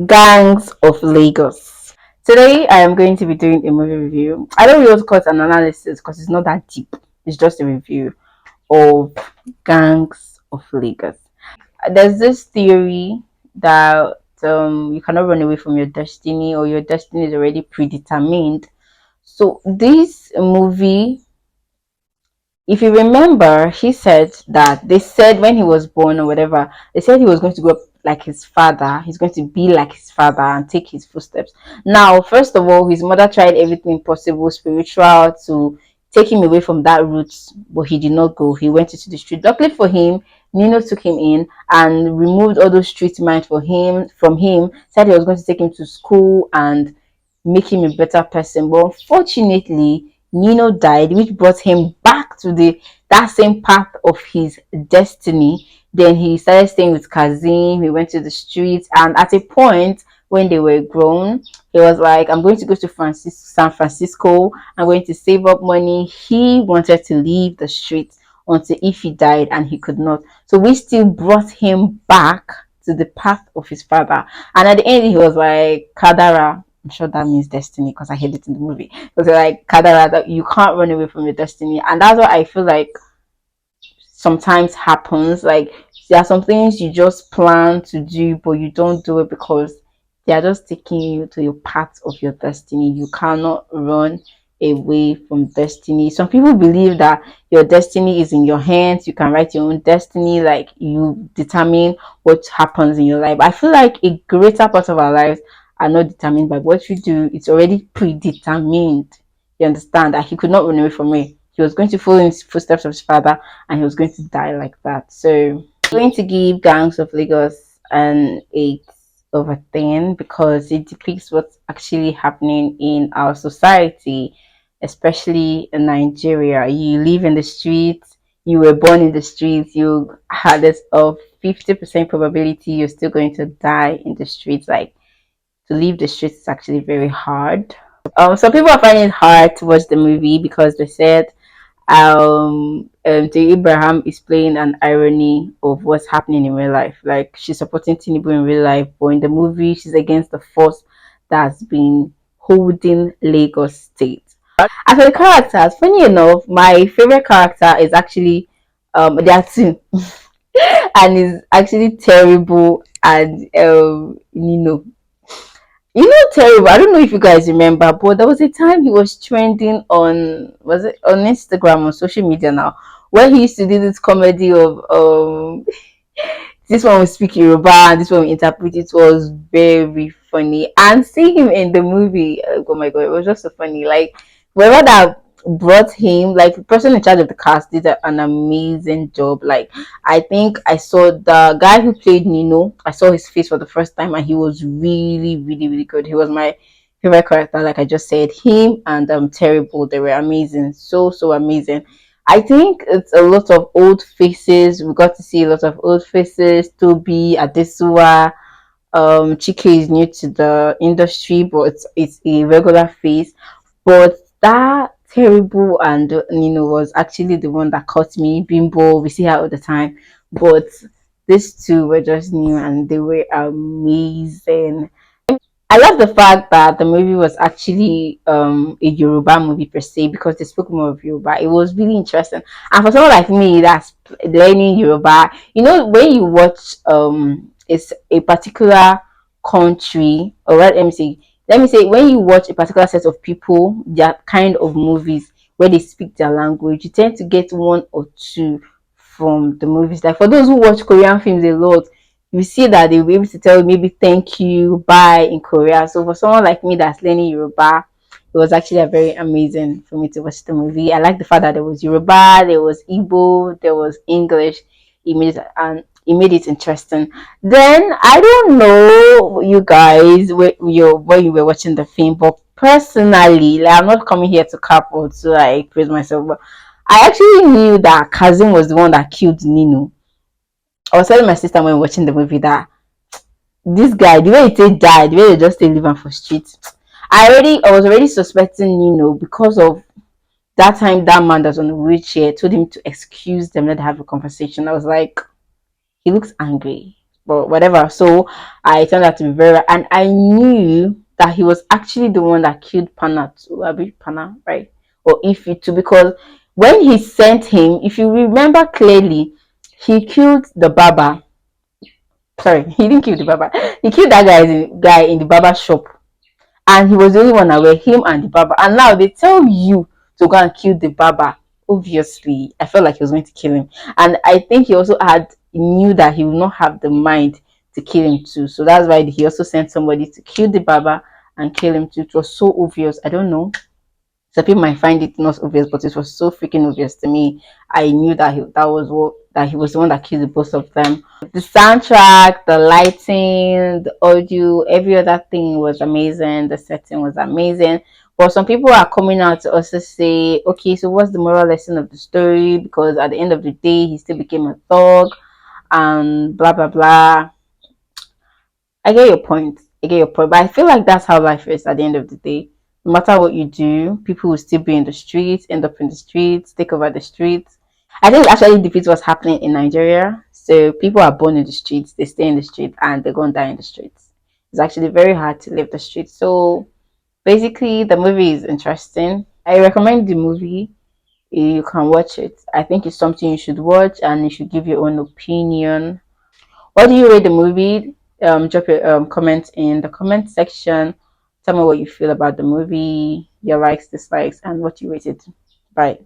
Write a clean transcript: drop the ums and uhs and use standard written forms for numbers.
Gangs of Lagos. Today I am going to be doing a movie review. I don't really call it an analysis because it's not that deep. It's just a review of Gangs of Lagos. There's this theory that you cannot run away from your destiny or your destiny is already predetermined. So this movie, if you remember, he said that they said when he was born or whatever, they said he was going to grow up like his father. He's going to be like his father and take his footsteps. Now, first of all, his mother tried everything possible, spiritual, to take him away from that route, but he did not go. He went into the street. Luckily for him, Nino took him in and removed all those street minds for him from him. Said he was going to take him to school and make him a better person. But unfortunately, Nino died, which brought him back to the that same path of his destiny. Then he started staying with Kazim. He went to the streets, and at a point when they were grown, he was like, "I'm going to go to San Francisco. I'm going to save up money." He wanted to leave the streets until if he died, and he could not. So we still brought him back to the path of his father. And at the end, he was like, "Kadara." I'm sure that means destiny because I heard it in the movie. Because like Kadara, that you can't run away from your destiny, and that's what I feel like sometimes happens. Like there are some things you just plan to do, but you don't do it because they are just taking you to your path of your destiny. You cannot run away from destiny. Some people believe that your destiny is in your hands. You can write your own destiny, like you determine what happens in your life. I feel like a greater part of our lives are not determined by what you do. It's already predetermined. You understand that he could not run away from it. He was going to follow in his footsteps of his father, and he was going to die like that. So I'm going to give Gangs of Lagos an 8/10 because it depicts what's actually happening in our society, especially in Nigeria. You live in the streets, you were born in the streets, you had this of 50% probability you're still going to die in the streets. Like to leave the streets is actually very hard. Some people are finding it hard to watch the movie because they said Toyin Abraham is playing an irony of what's happening in real life. Like she's supporting Tinubu in real life, but in the movie she's against the force that's been holding Lagos State. As for the characters, funny enough, my favorite character is actually there are two, and is actually terrible and Nino. You know, terrible. I don't know if you guys remember, but there was a time he was trending on, was it on Instagram or social media now, where he used to do this comedy of this one will speak Yoruba and this one will interpret. It was very funny. And seeing him in the movie, oh my god, it was just so funny. Like whoever that brought him, like the person in charge of the cast did an amazing job. Like I think I saw the guy who played Nino, I saw his face for the first time and he was really, really, really good. He was my favorite character, like I just said. Him and Terrible, they were amazing. So amazing. I think it's a lot of old faces. We got to see a lot of old faces. Toby, Adesua, Chike is new to the industry, but it's a regular face. But that Terrible and was actually the one that caught me. Bimbo, we see her all the time, but these two were just new and they were amazing. I love the fact that the movie was actually a Yoruba movie per se because they spoke more of Yoruba. It was really interesting. And for someone like me that's learning Yoruba, when you watch it's a particular country, or what let me say when you watch a particular set of people, their kind of movies where they speak their language, you tend to get one or two from the movies. Like for those who watch Korean films a lot, you see that they'll be able to tell you maybe thank you, bye in Korea. So for someone like me that's learning Yoruba, it was actually a very amazing for me to watch the movie. I like the fact that there was Yoruba, there was Igbo, there was English. It made it interesting. Then I don't know you guys when you were watching the film, but personally, like I'm not coming here to cap or to like praise myself, but I actually knew that Kazim was the one that killed Nino. I was telling my sister when watching the movie that this guy, the way he died, the way they just stay living for streets. I was already suspecting because of that time that man that's on the wheelchair told him to excuse them, let them have a conversation. I was like, he looks angry. but whatever. So I turned out to be very right. And I knew that he was actually the one that killed Pana too. I believe Pana, right? Or Ify too, because when he sent him, if you remember clearly, he killed the barber. Sorry, he didn't kill the barber. He killed that guy in the barber shop, and he was the only one aware, him and the barber. And now they tell you to go and kill the barber. Obviously, I felt like he was going to kill him, and I think he also had knew that he would not have the mind to kill him too. So that's why he also sent somebody to kill the barber and kill him too. It was so obvious. I don't know. Some people might find it not obvious, but it was so freaking obvious to me. I knew that he was the one that killed the both of them. The soundtrack, the lighting, the audio, every other thing was amazing. The setting was amazing. But some people are coming out to also say, okay, so what's the moral lesson of the story? Because at the end of the day, he still became a thug and blah blah blah. I get your point. I get your point. But I feel like that's how life is at the end of the day. No matter what you do, people will still be in the streets, end up in the streets, take over the streets. I think it actually defeats what's happening in Nigeria. So people are born in the streets, they stay in the streets, and they're going to die in the streets. It's actually very hard to leave the streets. So basically, the movie is interesting. I recommend the movie. You can watch it. I think it's something you should watch, and you should give your own opinion. What do you rate the movie? Drop your comments in the comment section. Tell me what you feel about the movie, your likes, dislikes, and what you rated. Bye.